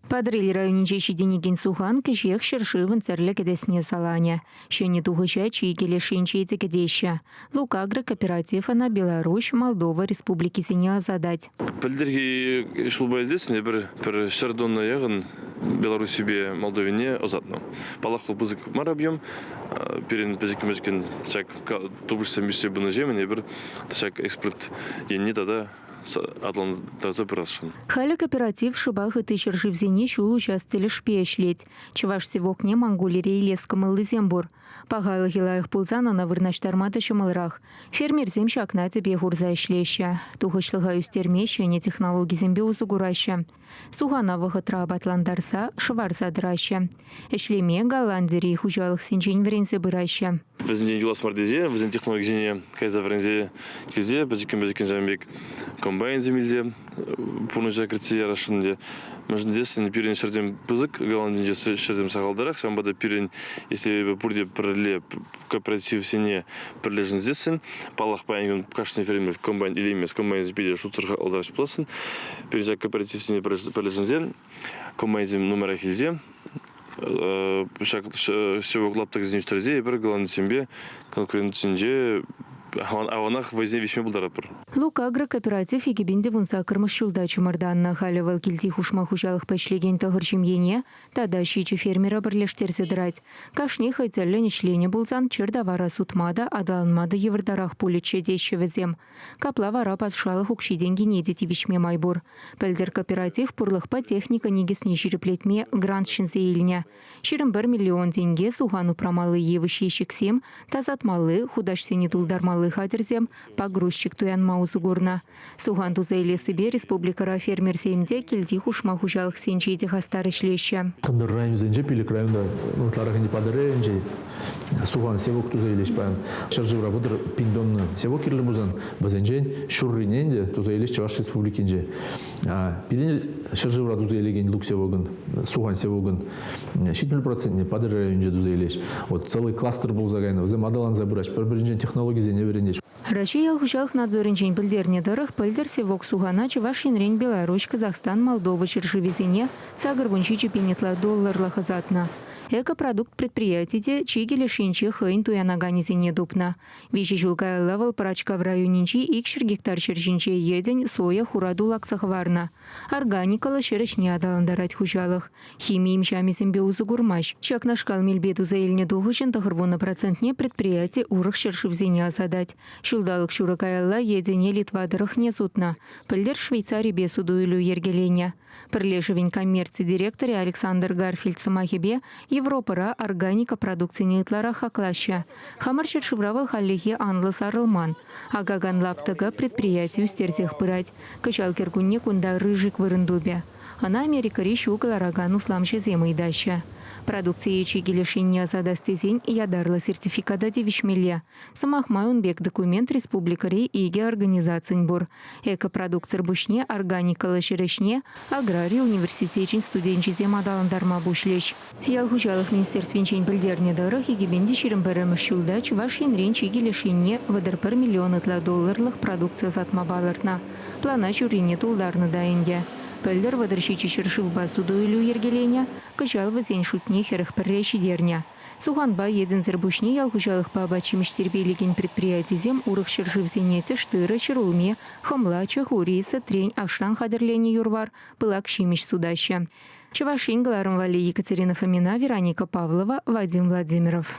Падриль районинче шиденеген сухан кешех шершивын церле кедесне саланя. Шені тугыча чигеле шинче этикедеща. Лукагра кооператив на Беларусь, Молдова, Республики Синя задать. Пельдерги шулбай здесь не бір шардонна ягын Беларусь себе Молдовине озатно. Палахл бузык марабьем, перен пезикмечкен чак тубышса миссия бы на земле, бір чак экспорт ени тогда атлан таза прашын. Халя кооператив шибах и тысячи в зене шул участили шпешлеть. Чеваш севокне Монголире и Леском Зембур. Пагайлы гилаях пулзана на вырнаштармата шамалрах. Фермер земща окна тебе гурза шлеща. Тухашлыга юстермеща не технологии зембе узугураща. Сугана вахатра батландарса шварза драща. Эшлеме голландери хужалых синчень врензе быраща. Везде дела смардезе, везде технологии зене кайза врензе кизе, базикин замбек комбайн земельзе, пунуча крития рашынде. Можно здесь не пирен шердем пузык, голландин здесь шердем сахалдарах, самбада пирен, если пурде проле кооператив сене прилежен здесь, палах паингон кашный фермер комбайн или имя с комбайн збили шуцер алдараш пласын, пирен кооператив сене прилежен здесь, комбайн зем номера хильзе. Все клаптак из ничторезе, и per голландин сембе конкуренцинде. Аванах возне вещми булдарапыр. Лукагра кооператив егибинде вунса кырмышчулда чумарданна халевал килти хушма хужалых пешлеген тагырчим ене, тада щичи фермера бірлештерзе драть. Кашни хайтерлен ишлене булзан чердавара сутмада адаланмада еврдарах пуличе дещевезем. Капла вара подшалых укши деньги недети вишме майбур. Пельдер кооператив пурлыхпа техника негесне ширеплетме грант шинзе илня. Ширим 1 миллион деньги сугану прамалы евыши шексем, тазатмалы худашсене тулдармалы хадерзем погрузчик туян маузугурна. Суган тузайле себе республикара фермер сеймде килти хушма хужалых сенчи этих остары шлеща. Кандыр район зенже пилик районда нутларах не падыренже суган севок тузайлеш пан. Шарживра водыр пиндонны севок ирлы бузан базенжен шурриненде тузайлеш Чуваш республикинже. Пилин шарживра тузайлеген лук севогын суган севогын 70% падыр районже тузайлеш. Вот целый кластер был загайны. Взем адалан забыраш бір-бірінжен технология зене веренеш. Россия хужалых надзоринчень пельдерне дырых пельдер севок сугана Чуваш инрень Беларусь, Казахстан, Молдова, Чершивизине, цагр-вунчи чепинетла долларла хазатна. Экопродукт предприятия чигеле шинче хейн туянаганизине дупна. Вещи жулкая левел парачка в районинчи икшер гектар черчинче едень соя хураду лаксахварна. Органикала шерешне адаландарать хужалых. Химиим шамисим беузугурмаш. Чак нашкал мельбеду заильне дугучен тахырвона процентне предприятие урых шершивзине асадать. Шулдалык шуракаялла едене Литвадырых не сутна. Пельдер Швейцарии бесуду илю ергеленя. Перлешевень коммерции директоре Александр Гарфильд самахибе Европара органика продукции нетлара хаклаща. Хамарчер шевравал халлихе анлас арылман. Агаган лаптага предприятию стерзех пырать. Качал кергунне кунда рыжик вырындубе. Она Америка рещу галараган усламше земайдаща. Продукция чигелешинне азадастезень ядарла сертификата девишмеле. Самахмайунбек документ республикари иге организацинбур. Экопродукция бушне органикалы шерешне аграрий университетчин студенчизем адаландарма бушлеш. Ялхужалых министерственчен пельдерне дырых егибенде ширим бәрімішшілда Чуваш инрен чигелешинне вадыр 1 миллион долларлық продукция затма балыртна. Плана жюрине тулдарны дайынде. Пельдер вадрщичи шершив басуду илю ергеленя, качал вазень шутне херых перреши дерня. Суганба еден зербушне ялхужалых бабачимиш тербелеген предприятизем урых шершив зенете штыры чарулме, хомлача, хуриса, трень, ашран хадерлене юрвар, пылак шимиш судаща. Чувашин, Гларом Вали, Екатерина Фомина, Вероника Павлова, Вадим Владимиров.